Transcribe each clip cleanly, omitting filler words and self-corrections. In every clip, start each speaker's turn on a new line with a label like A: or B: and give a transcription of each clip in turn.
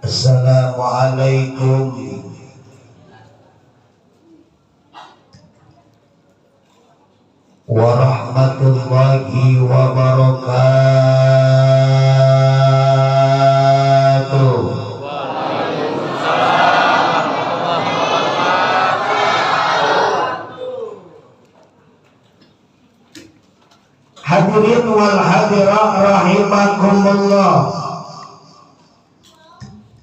A: Assalamualaikum warahmatullahi wabarakatuh. Hadirin wal hadirat rahimakumullah.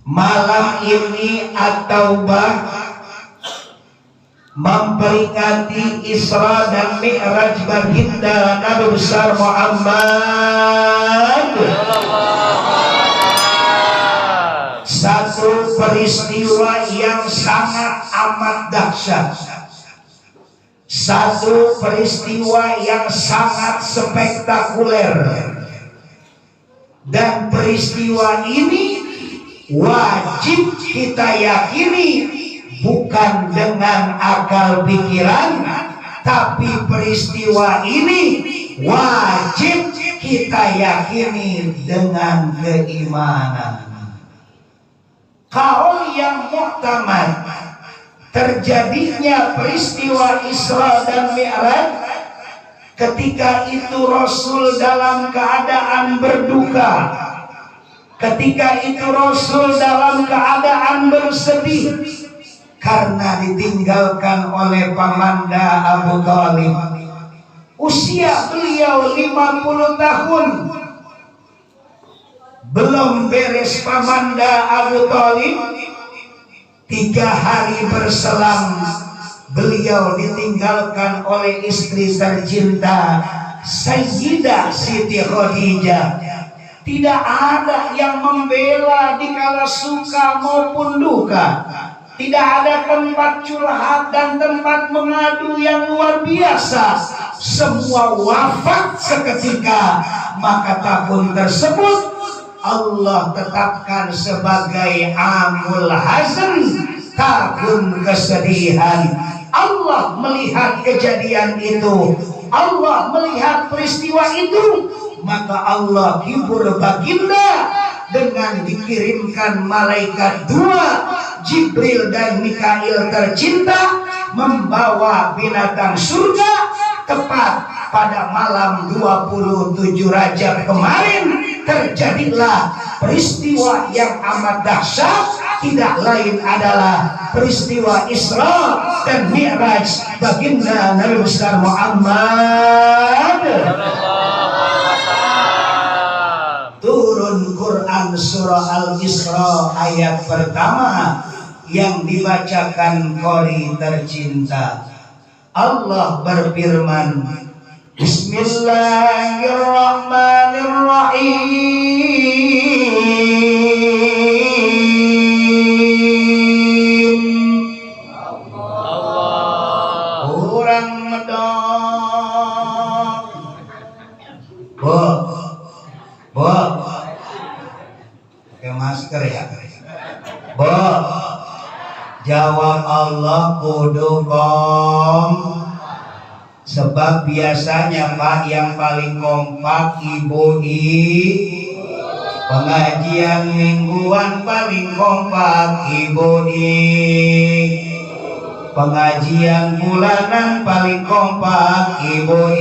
A: Malam ini At-Taubah memperingati Isra dan Mi'raj baginda Nabi besar Muhammad. Satu peristiwa yang sangat amat dahsyat, satu peristiwa yang sangat spektakuler, dan peristiwa ini wajib kita yakini bukan dengan akal pikiran, tapi peristiwa ini wajib kita yakini dengan keimanan. Kaul yang muktamad terjadinya peristiwa Isra dan Mi'raj, ketika itu Rasul dalam keadaan berduka, ketika itu Rasul dalam keadaan bersedih karena ditinggalkan oleh pamanda Abu Thalib. Usia beliau 50 tahun. Belum beres pamanda Abu Thalib, 3 hari berselang beliau ditinggalkan oleh istri tercinta Sayyidah Siti Khadijah. Tidak ada yang membela di kala suka maupun duka. Tidak ada tempat curhat dan tempat mengadu yang luar biasa. Semua wafat seketika. Maka tahun tersebut Allah tetapkan sebagai amul hazn, tahun kesedihan. Allah melihat kejadian itu, Allah melihat peristiwa itu, maka Allah hibur baginda dengan dikirimkan malaikat 2, Jibril dan Mikail tercinta, membawa binatang surga. Tepat pada malam 27 Rajab kemarin terjadilah peristiwa yang amat dahsyat. Tidak lain adalah peristiwa Isra dan Mi'raj baginda Nabi besar Muhammad. Turun Quran surah Al-Isra ayat pertama yang dibacakan qori tercinta. Allah berfirman, Bismillahirrahmanirrahim. Allah kurang medok. Bo, pakai masker ya. Bo, jawab Allah kudu kom. Sebab biasanya Pak yang paling kompak Ibu pengajian mingguan paling kompak Ibu pengajian bulanan paling kompak Ibu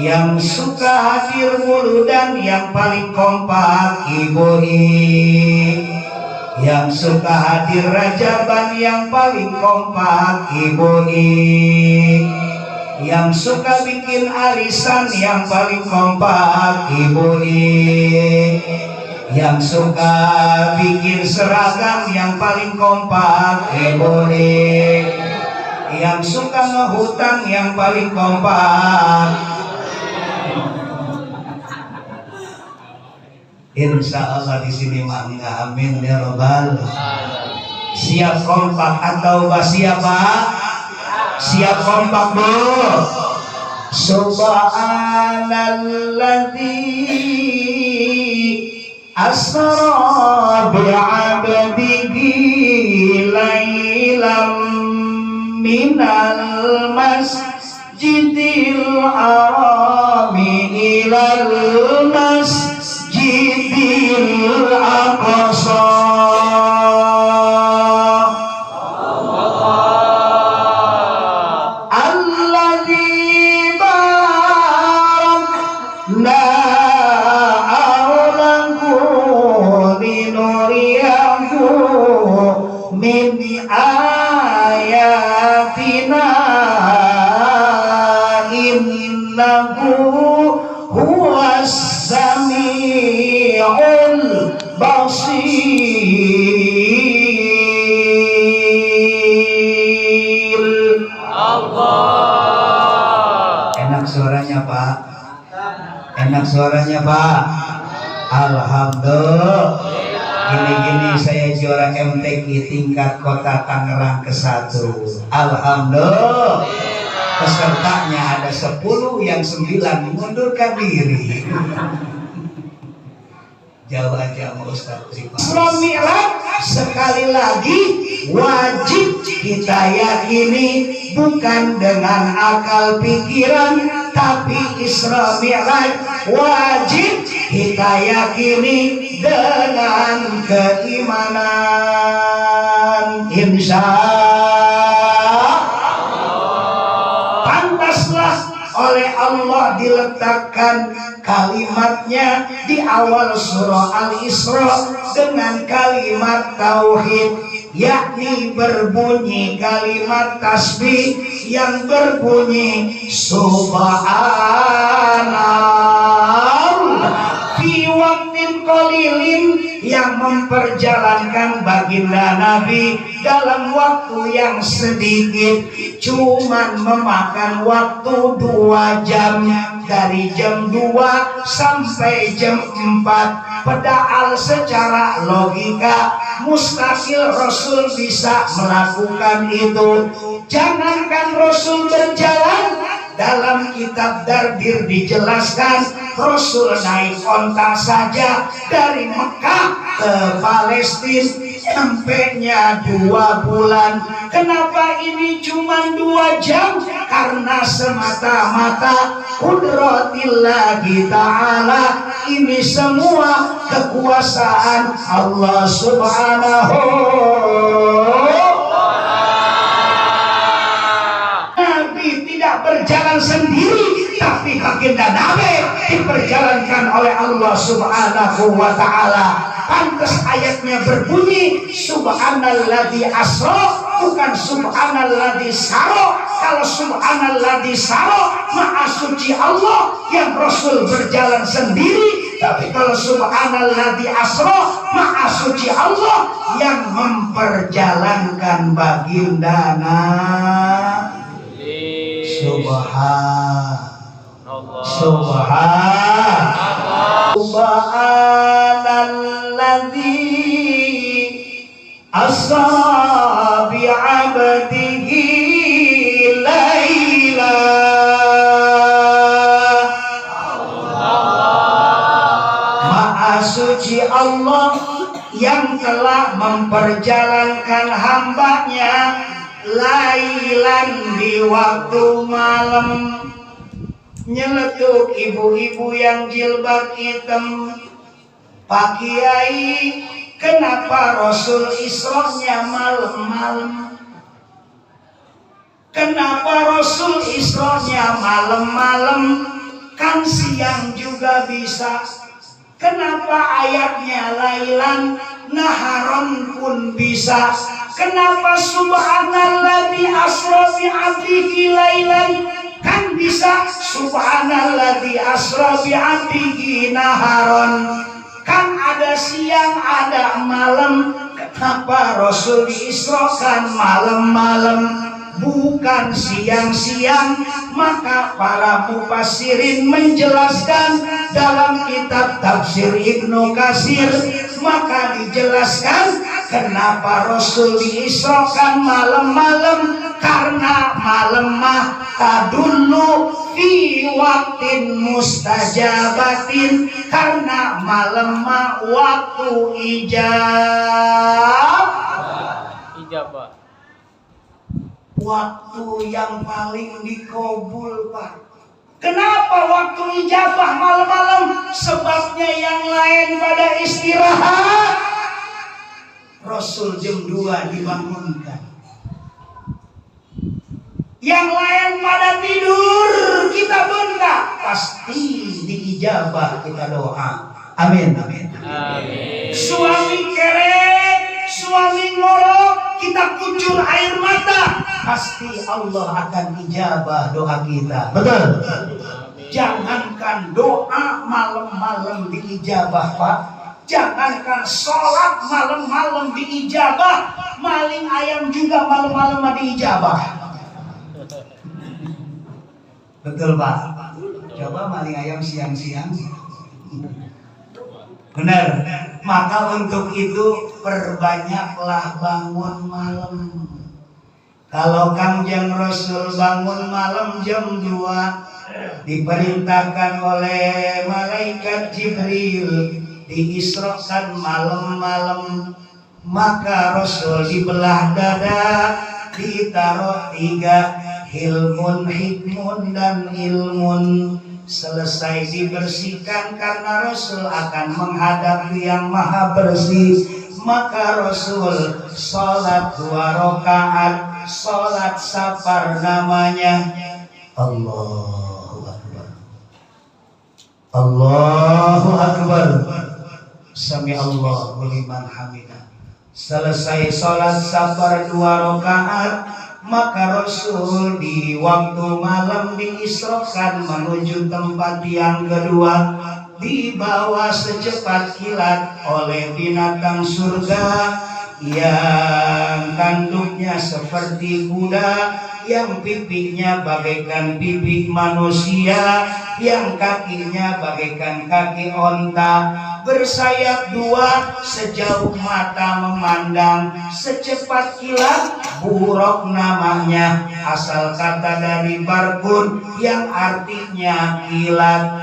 A: yang suka hadir mulu dan yang paling kompak Ibu yang suka hadir Rajaban yang paling kompak Ibu yang suka bikin arisan yang paling kompak Ibu yang suka bikin seragam yang paling kompak Ibu yang suka ngehutang yang paling kompak. Insya Allah di sini mangga, amin ya robbal. Siap kompak atau siapa? Siap kompak Bu. Subhanalladzi asra bi'abdihi laylam minal masjidil harami ilal masjidil aqsa alladzi barakna aulahu linuriyahu min ayatina innahu huwas sami'ul basir. Allah. Enak suaranya Pak. Enak suaranya Pak. Alhamdulillah. Gini-gini saya juara MTQ tingkat kota Tangerang ke-1. Alhamdulillah. Pesertanya ada 10, yang 9 mengundurkan diri. Jauh aja sama Ustaz. Isra Mi'raj sekali lagi wajib kita yakini, bukan dengan akal pikiran, tapi Isra Mi'raj wajib kita yakini dengan keimanan. Insya oleh Allah diletakkan kalimatnya di awal surah Al-Isra dengan kalimat tauhid, yakni berbunyi kalimat tasbih yang berbunyi subhanallah fi waqtin qalilin, yang memperjalankan baginda Nabi dalam waktu yang sedikit, cuman memakan waktu 2 jam, dari jam 2 sampai jam 4. Padahal secara logika mustahil Rasul bisa melakukan itu. Jangankan Rasul berjalan, dalam kitab Dardir dijelaskan Rasul naik onta saja dari Mekah ke Palestina sampainya 2 bulan. Kenapa ini cuma 2 jam? Karena semata-mata qudratillahi ta'ala. Ini semua kekuasaan Allah subhanahu. Berjalan sendiri, tapi baginda Nabi diperjalankan oleh Allah subhanahu wa ta'ala. Pantas ayatnya berbunyi subhanalladzi asra, bukan subhanalladzi saro. Kalau subhanalladzi saro, maha suci Allah yang Rasul berjalan sendiri. Tapi kalau subhanalladzi asra, maha suci Allah yang memperjalankan baginda Nabi. Subhanalladzi asra bi'abdihi laila. Maha suci Allah yang telah memperjalankan hambanya lailan, di waktu malam. Nyeletuk ibu-ibu yang jilbab hitam, Pak Kiai, kenapa Rasul Isra-nya malam-malam? Kenapa Rasul Isra-nya malam-malam? Kan siang juga bisa. Kenapa ayatnya lailan, naharon pun bisa? Kenapa subhanalladzi asra bi 'abdihi lailan? Kan bisa subhanalladzi asra bi 'abdihi naharon. Kan ada siang, ada malam. Kenapa Rasul diisrakan malam-malam, bukan siang-siang? Maka para mufassirin menjelaskan dalam kitab tafsir Ibnu Katsir, maka dijelaskan kenapa Rasul diisrakan malam-malam, karena malam mah tadullu fi waqtin mustajabatin, karena malam mah waktu ijabah, waktu yang paling dikabul, Pak. Kenapa waktu ijabah malam-malam? Sebabnya yang lain pada istirahat, Rasul jam 2 dibangunkan. Yang lain pada tidur, kita benda pasti diijabah kita doa. Amin. Amin. Amin. Suami kerek, suami ngorok, kita kucur air mata, pasti Allah akan ijabah doa kita. Betul. Jangankan doa malam-malam diijabah, Pak. Jangankan sholat malam-malam diijabah, maling ayam juga malam-malam diijabah. Betul, Pak. Coba maling ayam siang-siang. Benar. Maka untuk itu perbanyaklah bangun malam. Kalau Kangjeng Rasul bangun malam jam 2, diperintahkan oleh malaikat Jibril diisrokan malam-malam, maka Rasul dibelah dada, ditaruh 3 hilmun, hikmun, dan ilmun. Selesai dibersihkan karena Rasul akan menghadap yang maha bersih, maka Rasul sholat 2 rakaat, sholat safar namanya. Allahu Akbar, Allahu Akbar, Sami Allahu liman hamidah. Selesai sholat safar 2 rakaat, maka Rasul di waktu malam diisrokan menuju tempat yang kedua, dibawa secepat kilat oleh binatang surga yang tanduknya seperti kuda, yang pipinya bagaikan pipi manusia, yang kakinya bagaikan kaki onta, bersayap 2, sejauh mata memandang, secepat kilat, buruk namanya, asal kata dari barkun yang artinya kilat.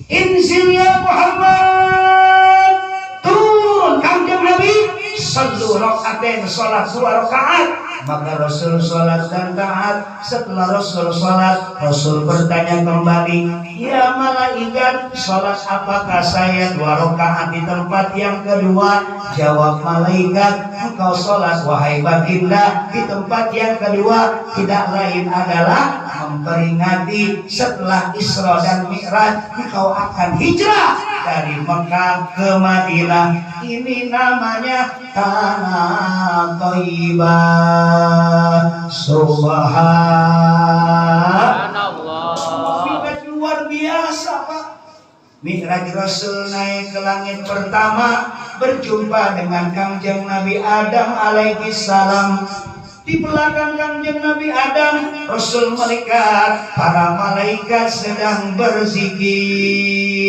A: Inzil ya Muhammad, turun Kangjeng Nabi, sallu rakaatain, salat 2 rakaat. Maka Rasul sholat dan taat. Setelah Rasul sholat, Rasul bertanya kembali, ya malaikat, sholat apakah saya 2 rakaat di tempat yang kedua? Jawab malaikat, engkau sholat wahai baginda di tempat yang kedua tidak lain adalah memperingati setelah Isra dan Mi'raj engkau akan hijrah dari Mekah ke Madinah. Ini namanya tanah Thayyibah. Subhanallah. Mi'raj luar biasa, Pak. Mi'raj Rasul naik ke langit pertama, berjumpa dengan Kangjeng Nabi Adam alaihi salam. Di belakang Kangjeng Nabi Adam, Rasul melihat para malaikat sedang berzikir.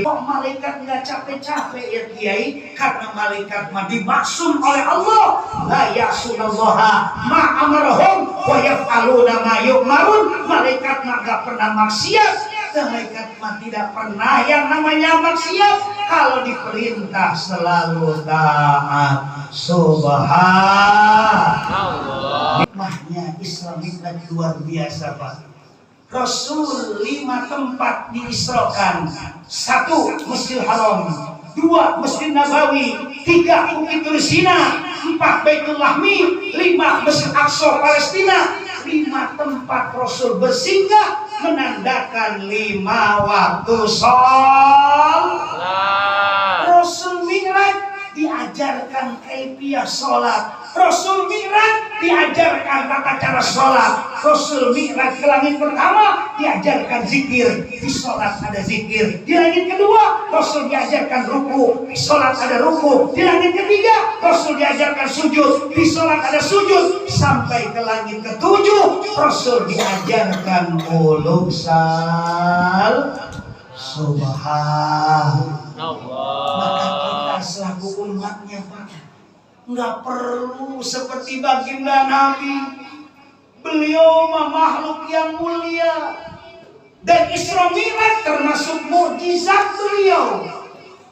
A: Kok malaikat nggak capek-capek ya Kiai? Karena malaikat mah dimaksum oleh Allah. La ya'sunallaha ma amarahum wa yaf'aluna ma yu'marun. Malaikat mah nggak pernah maksiat. Malaikat mah tidak pernah yang namanya maksiat. Kalau diperintah selalu taat. Subhanallah. Nikmatnya Islam Mi'raj luar biasa, Pak. Rasul 5 tempat diisrokan. 1 Masjidil Haram, 2 Masjid Nabawi, 3 Bukit Tursina, 4 Baitul Lahmi, 5 Masjid Aqsa Palestina. 5 tempat Rasul bersinggah menandakan 5 waktu sholat. Rasul Mi'raj diajarkan kaifiyah sholat. Rasul Mi'raj diajarkan tata cara sholat. Rasul Mi'raj ke langit pertama diajarkan zikir. Di sholat ada zikir. Di langit kedua Rasul diajarkan ruku. Di sholat ada ruku. Di langit ketiga Rasul diajarkan sujud. Di sholat ada sujud. Sampai ke langit ketujuh Rasul diajarkan ulug sal. Subhanallah. Maka kita selaku umatnya, Pak, nggak perlu seperti baginda Nabi. Beliau makhluk yang mulia, dan Isra Mi'raj termasuk mukjizat beliau.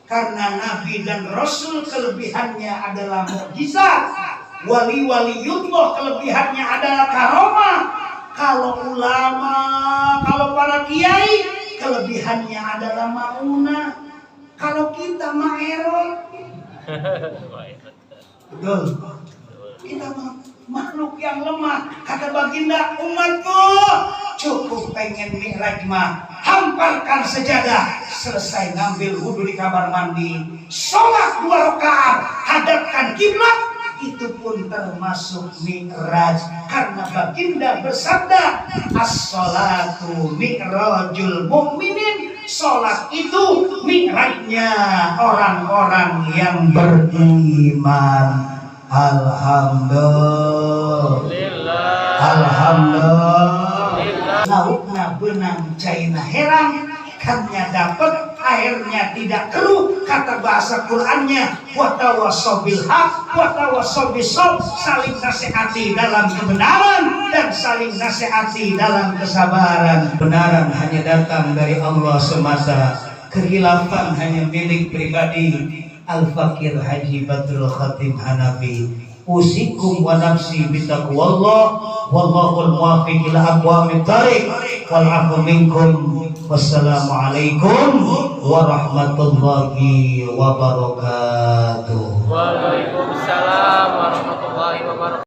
A: Karena Nabi dan Rasul kelebihannya adalah mukjizat. Wali-waliullah kelebihannya adalah karomah. Kalau ulama, kalau para kiai, kelebihannya adalah maunah. Kalau kita mah error. Betul. Kita mah makhluk yang lemah. Kata baginda, umatku cukup pengen mi'raj mah, hamparkan sejadah, selesai ngambil wudhu di kamar mandi, sholat 2 rakaat, hadapkan kiblat, itu pun termasuk mi'raj. Karena baginda bersabda, as-sholatu mi'rajul mu'minin, sholat itu mi'rajnya orang-orang yang beriman. Alhamdulillah. Alhamdulillah. Laukna benang caina herang, ikannya dapat, airnya tidak keruh. Kata bahasa Qur'annya, wa tawassaw bil haq wa tawassaw bis sabr, saling nasihati dalam kebenaran dan saling nasihati dalam kesabaran. Kebenaran hanya datang dari Allah semata, kekhilafan hanya milik pribadi. Al-Fakir Haji Badrul Khatim Hanafi, usikum wa nafsi bitaqwallah, wallahul muwaffiq ila aqwamit thariq, wal 'afwu minkum. Wassalamualaikum warahmatullahi wabarakatuh.
B: Waalaikumsalam warahmatullahi wabarakatuh.